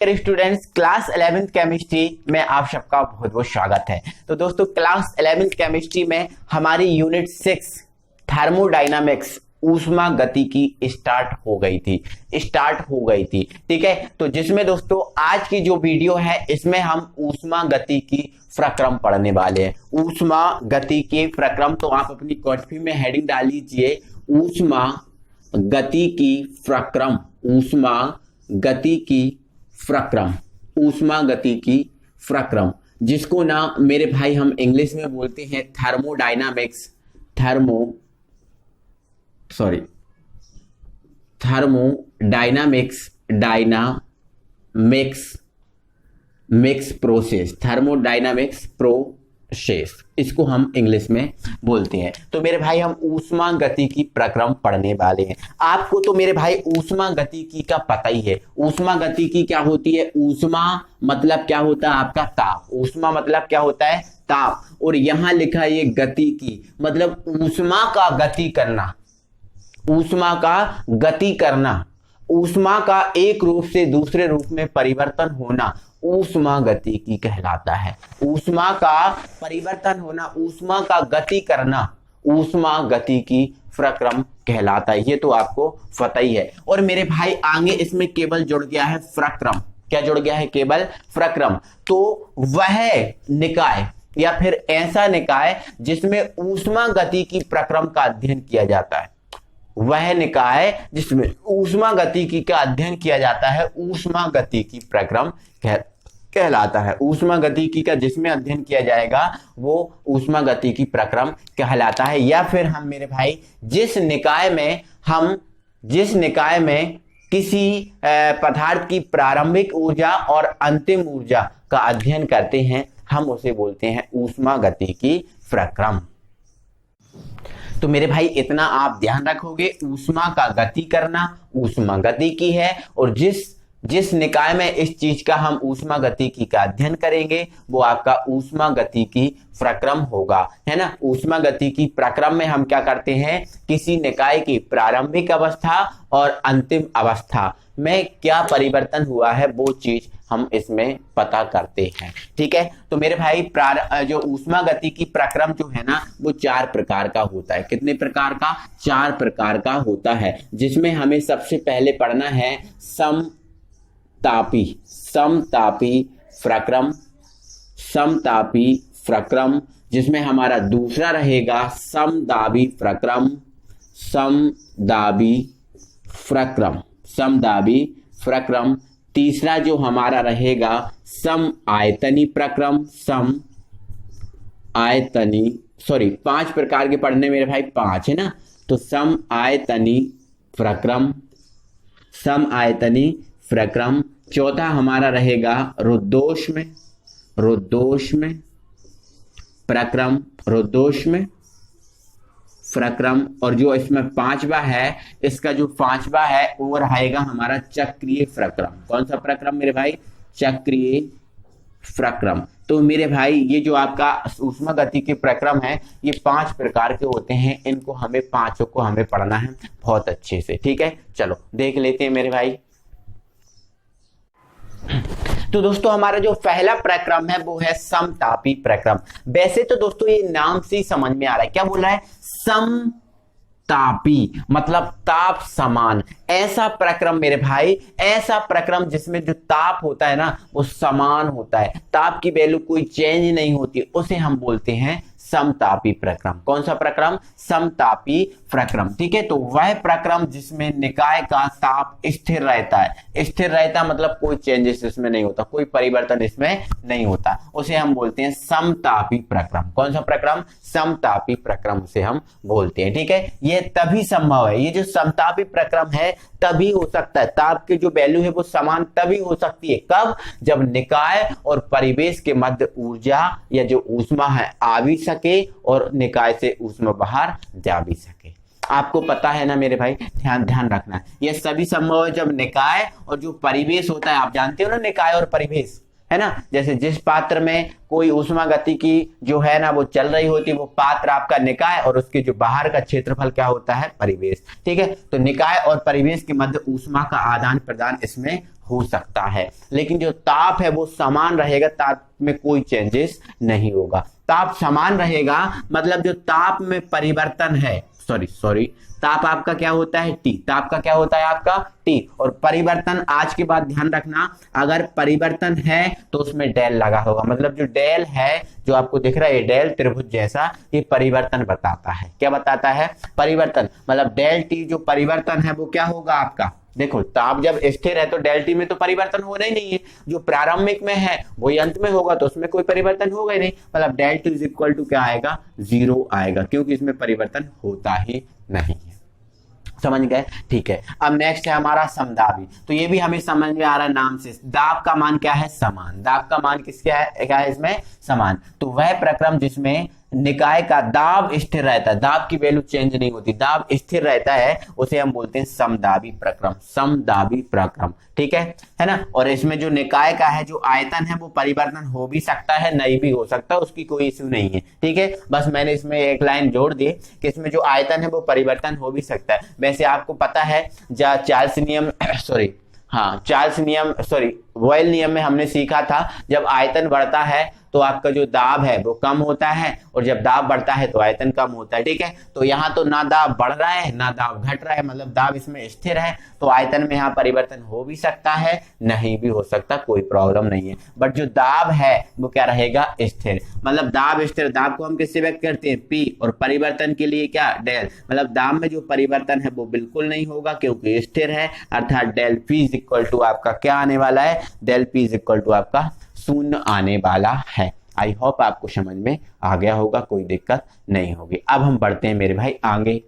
Students, class 11th chemistry में आप सबका बहुत बहुत स्वागत है। तो दोस्तों, क्लास 11th केमिस्ट्री में हमारी यूनिट 6 थर्मोडायनामिक्स ऊष्मा गतिकी स्टार्ट हो गई थी। ठीक है, तो जिसमें दोस्तों आज की जो वीडियो है इसमें हम ऊष्मा गतिकी प्रक्रम पढ़ने वाले हैं। ऊष्मा गतिकी प्रक्रम, तो आप अपनी कॉपी में हेडिंग डाल लीजिए ऊष्मा गतिकी प्रक्रम। ऊष्मा गतिकी प्रक्रम, जिसको ना मेरे भाई हम इंग्लिश में बोलते हैं थर्मोडायनामिक्स प्रोसेस, इसको हम इंग्लिश में बोलते हैं। तो मेरे भाई हम ऊष्मा गतिकी प्रक्रम पढ़ने वाले हैं। आपको तो मेरे भाई ऊष्मा गतिकी का पता ही है। ऊष्मा गतिकी क्या होती है? ऊष्मा मतलब क्या होता है? आपका ताप। ऊष्मा मतलब क्या होता है? ताप। और यहां लिखा है ये गतिकी मतलब ऊष्मा का गति करना। ऊष्मा का एक रूप से दूसरे रूप में परिवर्तन होना ऊष्मा गतिकी कहलाता है। ऊष्मा का परिवर्तन होना, ऊष्मा का गति करना ऊष्मा गतिकी प्रक्रम कहलाता है। ये तो आपको पता ही है। और मेरे भाई आगे इसमें केवल जुड़ गया है प्रक्रम। क्या जुड़ गया है? केवल प्रक्रम। तो वह निकाय या फिर ऐसा निकाय जिसमें ऊष्मा गतिकी प्रक्रम का अध्ययन किया जाता है, वह निकाय जिसमें ऊष्मा गतिकी का अध्ययन किया जाता है ऊष्मा गतिकी प्रक्रम कहलाता है। ऊष्मा गतिकी का जिसमें अध्ययन किया जाएगा वो ऊष्मा गतिकी प्रक्रम कहलाता है। या फिर हम मेरे भाई जिस निकाय में किसी पदार्थ की प्रारंभिक ऊर्जा और अंतिम ऊर्जा का अध्ययन करते हैं हम उसे बोलते हैं ऊष्मा गतिकी प्रक्रम। तो मेरे भाई इतना आप ध्यान रखोगे, ऊष्मा का गति करना ऊष्मा गतिकी है। और जिस निकाय में इस चीज का हम ऊष्मा गतिकी का अध्ययन करेंगे वो आपका ऊष्मा गतिकी प्रक्रम होगा, है ना। ऊष्मा गतिकी प्रक्रम में हम क्या करते हैं? किसी निकाय की प्रारंभिक अवस्था और अंतिम अवस्था में क्या परिवर्तन हुआ है वो चीज हम इसमें पता करते हैं। ठीक है, तो मेरे भाई जो ऊष्मा गतिकी प्रक्रम जो है ना वो 4 प्रकार का होता है। कितने प्रकार का? 4 प्रकार का होता है। जिसमें हमें सबसे पहले पढ़ना है समतापी प्रक्रम, जिसमें हमारा दूसरा रहेगा समदाबी प्रक्रम। तीसरा जो हमारा रहेगा समआयतनी प्रक्रम। 5 प्रकार के पढ़ने मेरे भाई, 5 है ना। तो समआयतनी प्रक्रम। चौथा हमारा रहेगा रुद्धोष्म प्रक्रम। और जो इसमें 5वां है, इसका जो 5वां है वो रहेगा हमारा चक्रीय प्रक्रम। कौन सा प्रक्रम मेरे भाई? चक्रीय प्रक्रम। तो मेरे भाई ये जो आपका ऊष्मा गतिकी प्रक्रम है ये 5 प्रकार के होते हैं। इनको हमें 5 को हमें पढ़ना है बहुत अच्छे से। ठीक है, चलो देख लेते हैं मेरे भाई। तो दोस्तों हमारा जो पहला प्रक्रम है वो है समतापी प्रक्रम। वैसे तो दोस्तों ये नाम से ही समझ में आ रहा है, क्या बोला है? समतापी मतलब ताप समान। ऐसा प्रक्रम मेरे भाई, ऐसा प्रक्रम जिसमें जो ताप होता है ना वो समान होता है, ताप की वैल्यू कोई चेंज नहीं होती, उसे हम बोलते हैं समतापी प्रक्रम। कौन सा प्रक्रम? समतापी प्रक्रम। ठीक है, तो वह प्रक्रम जिसमें निकाय का ताप स्थिर रहता है। स्थिर रहता मतलब कोई चेंजेस इसमें नहीं होता, कोई परिवर्तन इसमें नहीं होता, उसे हम बोलते हैं समतापी प्रक्रम। कौन सा प्रक्रम? समतापी प्रक्रम से हम बोलते हैं। ठीक है, ये तभी संभव है, ये जो समतापी प्रक्रम है तभी हो सकता है, ताप की जो वैल्यू है वो समान तभी हो सकती है। कब? जब निकाय और परिवेश के मध्य ऊर्जा या जो ऊष्मा है आ भी सके और निकाय से ऊष्मा बाहर जा भी सके। आपको पता है ना मेरे भाई, ध्यान रखना, ये सभी संभव है जब निकाय और जो परिवेश होता है, आप जानते हो ना निकाय और परिवेश, है ना। जैसे जिस पात्र में कोई ऊष्मागतिकी जो है ना वो चल रही होती है, वो पात्र आपका निकाय और उसके जो बाहर का क्षेत्रफल क्या होता है, परिवेश। ठीक है, तो निकाय और परिवेश के मध्य ऊष्मा का आदान प्रदान इसमें हो सकता है, लेकिन जो ताप है वो समान रहेगा, ताप में कोई चेंजेस नहीं होगा। ताप समान रहेगा मतलब जो ताप में परिवर्तन है, सॉरी ताप आपका क्या होता है, टी। ताप का क्या होता है आपका, टी। और परिवर्तन, आज के बाद ध्यान रखना, अगर परिवर्तन है तो उसमें डेल लगा होगा, मतलब जो डेल है जो आपको दिख रहा है ये डेल त्रिभुज जैसा, ये परिवर्तन बताता है। क्या बताता है, परिवर्तन। मतलब डेल टी जो परिवर्तन है वो क्या होगा आपका, देखो ताप जब स्थिर है तो डेल टी में तो परिवर्तन होना ही नहीं है, जो प्रारंभिक में है वही अंत में होगा, तो उसमें कोई परिवर्तन होगा ही नहीं। मतलब del T is equal to क्या आएगा, 0 आएगा, क्योंकि इसमें परिवर्तन होता ही नहीं है। समझ गए, ठीक है। अब नेक्स्ट है हमारा समदाबी। तो ये भी हमें समझ में आ रहा है नाम से, दाब का मान क्या है, समान। दाब का मान किसका है, क्या है इसमें, समान। तो वह प्रक्रम जिसमें निकाय का दाब स्थिर रहता है, दाब की वैल्यू चेंज नहीं होती, दाब स्थिर रहता है, उसे हम बोलते हैं समदाबी प्रक्रम, समदाबी प्रक्रम। ठीक है ना। और इसमें जो निकाय का है जो आयतन है वो परिवर्तन हो भी सकता है, नहीं भी हो सकता, उसकी कोई इश्यू नहीं है। ठीक है, बस मैंने इसमें एक लाइन जोड़ दी कि इसमें जो आयतन है वो परिवर्तन हो भी सकता है। वैसे आपको पता है चार्ल्स नियम बॉयल नियम में हमने सीखा था, जब आयतन बढ़ता है तो आपका जो दाब है वो कम होता है, और जब दाब बढ़ता है तो आयतन कम होता है। ठीक है, तो यहाँ तो ना दाब बढ़ रहा है ना दाब घट रहा है, मतलब दाब इसमें स्थिर है, तो आयतन में यहाँ परिवर्तन हो भी सकता है, नहीं भी हो सकता, कोई प्रॉब्लम नहीं है। बट जो दाब है वो क्या रहेगा, स्थिर। मतलब दाब स्थिर, दाब को हम किससे व्यक्त करते हैं, पी, और परिवर्तन के लिए क्या, डेल। मतलब दाब में जो परिवर्तन है वो बिल्कुल नहीं होगा क्योंकि स्थिर है, अर्थात del P is equal to आपका क्या आने वाला है, del P is equal to आपका 0 आने वाला है। आई होप आपको समझ में आ गया होगा, कोई दिक्कत नहीं होगी। अब हम बढ़ते हैं मेरे भाई आगे।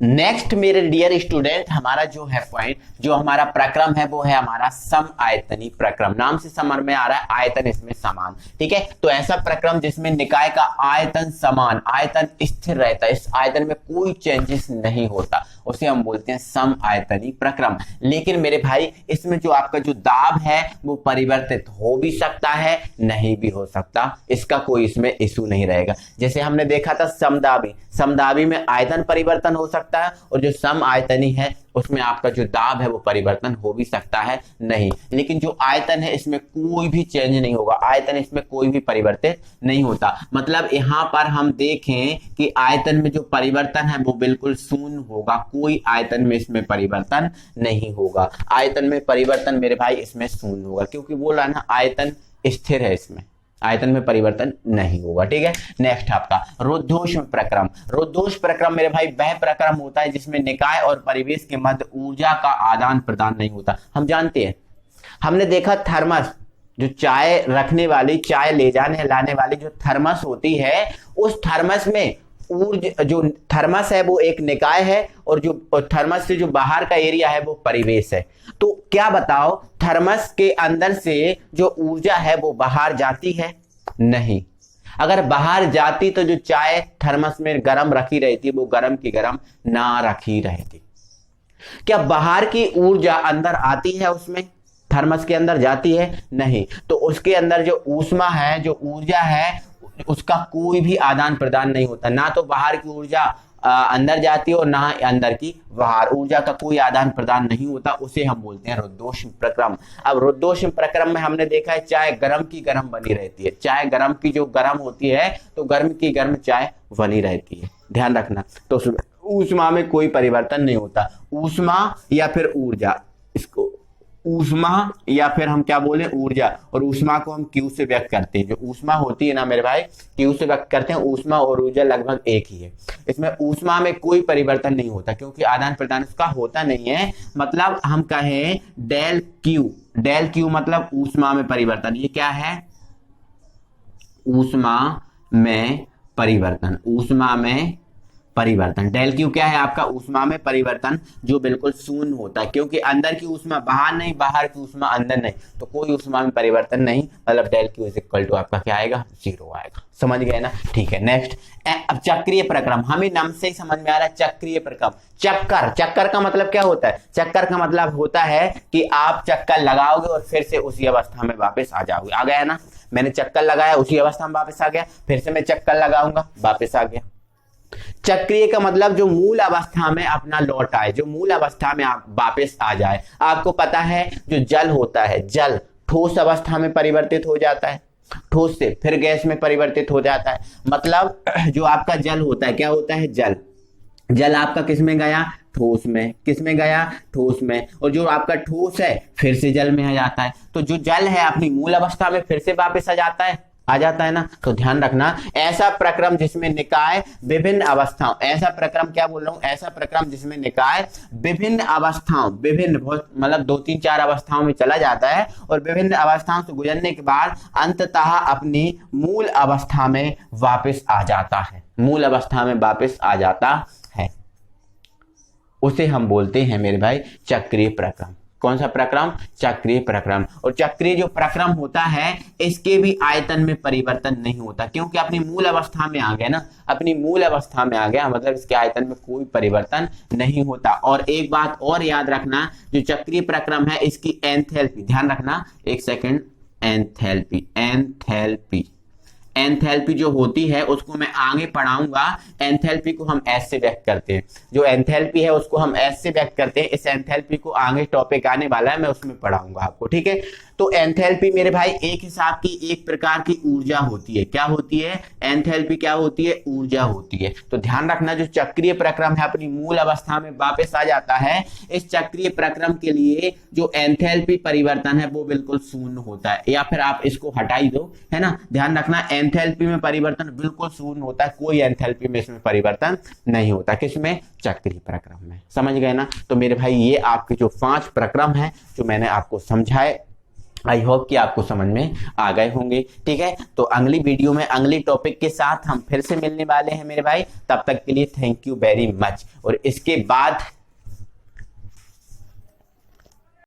नेक्स्ट मेरे डियर स्टूडेंट, हमारा जो है पॉइंट, जो हमारा प्रक्रम है वो है हमारा सम आयतनी प्रक्रम। नाम से समझ में आ रहा है आयतन इसमें समान। ठीक है, तो ऐसा प्रक्रम जिसमें निकाय का आयतन समान, आयतन स्थिर रहता है, इस आयतन में कोई चेंजेस नहीं होता, उसे हम बोलते हैं सम आयतनी प्रक्रम। लेकिन मेरे भाई इसमें जो आपका जो दाब है वो परिवर्तित हो भी सकता है, नहीं भी हो सकता, इसका कोई इसमें इशू नहीं रहेगा। जैसे हमने देखा था समदाबी, समदाबी में आयतन परिवर्तन हो सकता है, और जो सम आयतनी है उसमें आपका जो दाब है वो परिवर्तन हो भी सकता है, नहीं। लेकिन जो आयतन है इसमें कोई भी चेंज नहीं होगा, आयतन इसमें कोई भी परिवर्तित नहीं होता। मतलब यहाँ पर हम देखें कि आयतन में जो परिवर्तन है वो बिल्कुल शून्य होगा, कोई आयतन में इसमें परिवर्तन नहीं होगा। आयतन में परिवर्तन मेरे भाई इसमें शून्य होगा, क्योंकि बोला ना आयतन स्थिर है, इसमें आयतन में परिवर्तन नहीं होगा। ठीक है, नेक्स्ट आपका रुद्धोष्म प्रक्रम। रुद्धोष्म प्रक्रम मेरे भाई वह प्रक्रम होता है जिसमें निकाय और परिवेश के मध्य ऊर्जा का आदान प्रदान नहीं होता। हम जानते हैं, हमने देखा थर्मस, जो चाय रखने वाली, चाय ले जाने लाने वाली जो थर्मस होती है, उस थर्मस में ऊर्जा, जो थर्मस है वो एक निकाय है, और जो थर्मस से जो बाहर का एरिया है वो परिवेश है। तो क्या बताओ, थर्मस के अंदर से जो ऊर्जा है वो बाहर जाती है, नहीं। अगर बाहर जाती तो जो चाय थर्मस में गर्म रखी रहती वो गर्म की गर्म ना रखी रहती। क्या बाहर की ऊर्जा अंदर आती है, उसमें थर्मस के अंदर जाती है, नहीं। तो उसके अंदर जो ऊष्मा है, जो ऊर्जा है, उसका कोई भी आदान प्रदान नहीं होता, ना तो बाहर की ऊर्जा अंदर जाती है और ना अंदर की बाहर, ऊर्जा का कोई आदान प्रदान नहीं होता, उसे हम बोलते हैं रुद्धोष्म प्रक्रम। अब रुद्धोष्म प्रक्रम में हमने देखा है चाय गर्म की गर्म बनी रहती है, चाय गर्म की जो गर्म होती है तो गर्म की गर्म चाय बनी रहती है, ध्यान रखना। तो ऊष्मा में कोई परिवर्तन नहीं होता, ऊष्मा या फिर ऊर्जा, इसको ऊष्मा या फिर हम क्या बोले ऊर्जा, और ऊष्मा को हम क्यू से व्यक्त करते हैं, जो ऊष्मा होती है ना मेरे भाई क्यू से व्यक्त करते हैं। ऊष्मा और ऊर्जा लगभग एक ही है, इसमें ऊष्मा में कोई परिवर्तन नहीं होता क्योंकि आदान प्रदान उसका होता नहीं है। मतलब हम कहें डेल क्यू मतलब ऊष्मा में परिवर्तन, ये क्या है, ऊष्मा में परिवर्तन, ऊष्मा में परिवर्तन। डेल क्यू क्या है आपका, ऊष्मा में परिवर्तन जो बिल्कुल शून्य होता है, क्योंकि अंदर की ऊष्मा बाहर नहीं, बाहर की ऊष्मा अंदर नहीं, तो कोई ऊष्मा में परिवर्तन नहीं, मतलब del Q is equal to आपका क्या आएगा, 0 आएगा। समझ गए ना, ठीक है। नेक्स्ट, अब चक्रीय प्रक्रम, हमें नाम से ही समझ में आ रहा है चक्रीय प्रक्रम। चक्कर, चक्कर का मतलब क्या होता है, चक्कर का मतलब होता है कि आप चक्कर लगाओगे और फिर से उसी अवस्था में वापस आ जाओगे। आ गया ना, मैंने चक्कर लगाया उसी अवस्था में वापस आ गया, फिर से मैं चक्कर लगाऊंगा वापस आ गया। चक्रीय का मतलब जो मूल अवस्था में अपना लौट आए, जो मूल अवस्था में आप वापस आ जाए। आपको पता है जो जल होता है, जल ठोस अवस्था में परिवर्तित हो जाता है, ठोस से फिर गैस में परिवर्तित हो जाता है। मतलब जो आपका जल होता है, क्या होता है, जल, जल आपका किस में गया, ठोस में, किस में गया, ठोस में, और जो आपका ठोस है फिर से जल में आ जाता है। तो जो जल है अपनी मूल अवस्था में फिर से वापस आ जाता है ना। तो ध्यान रखना, ऐसा प्रक्रम जिसमें निकाय विभिन्न अवस्थाओं, ऐसा प्रक्रम क्या बोल रहा हूं, ऐसा प्रक्रम जिसमें निकाय विभिन्न अवस्थाओं, विभिन्न मतलब 2, 3, 4 अवस्थाओं में चला जाता है और विभिन्न अवस्थाओं से गुजरने के बाद अंततः अपनी मूल अवस्था में वापस आ जाता है, मूल अवस्था में वापस आ जाता है, उसे हम बोलते हैं मेरे भाई चक्रीय प्रक्रम। कौन सा प्रक्रम, चक्रीय प्रक्रम। और चक्रीय जो प्रक्रम होता है इसके भी आयतन में परिवर्तन नहीं होता, क्योंकि अपनी मूल अवस्था में आ गया ना, अपनी मूल अवस्था में आ गया, मतलब इसके आयतन में कोई परिवर्तन नहीं होता। और एक बात और याद रखना, जो चक्रीय प्रक्रम है इसकी एंथैल्पी, ध्यान रखना, एक सेकंड, एंथैल्पी, एंथैल्पी, एंथैल्पी जो होती है उसको मैं आगे पढ़ाऊंगा। एंथैल्पी को हम एस से व्यक्त करते हैं, जो एंथैल्पी है उसको हम एस से व्यक्त करते हैं। इस एंथैल्पी को आगे टॉपिक आने वाला है, मैं उसमें पढ़ाऊंगा आपको, ठीक है। तो एंथैल्पी मेरे भाई एक हिसाब की एक प्रकार की ऊर्जा होती है। क्या होती है, एंथैल्पी क्या होती है, ऊर्जा होती है। तो ध्यान रखना, जो चक्रीय प्रक्रम है अपनी मूल अवस्था में वापस आ जाता है, इस चक्रीय प्रक्रम के लिए जो एंथैल्पी परिवर्तन है वो बिल्कुल शून्य होता है, या फिर आप इसको हटा ही दो, है ना। ध्यान रखना, एंथैल्पी में परिवर्तन बिल्कुल शून्य होता है, कोई एंथैल्पी में इसमें परिवर्तन नहीं होता, किसमें, चक्रीय प्रक्रम में। समझ गए ना। तो मेरे भाई ये आपके जो 5 प्रक्रम हैं जो मैंने आपको समझाए, आई होप कि आपको समझ में आ गए होंगे, ठीक है। तो अगली वीडियो में अगली टॉपिक के साथ हम फिर से मिलने वाले हैं मेरे भाई, तब तक के लिए थैंक यू वेरी मच। और इसके बाद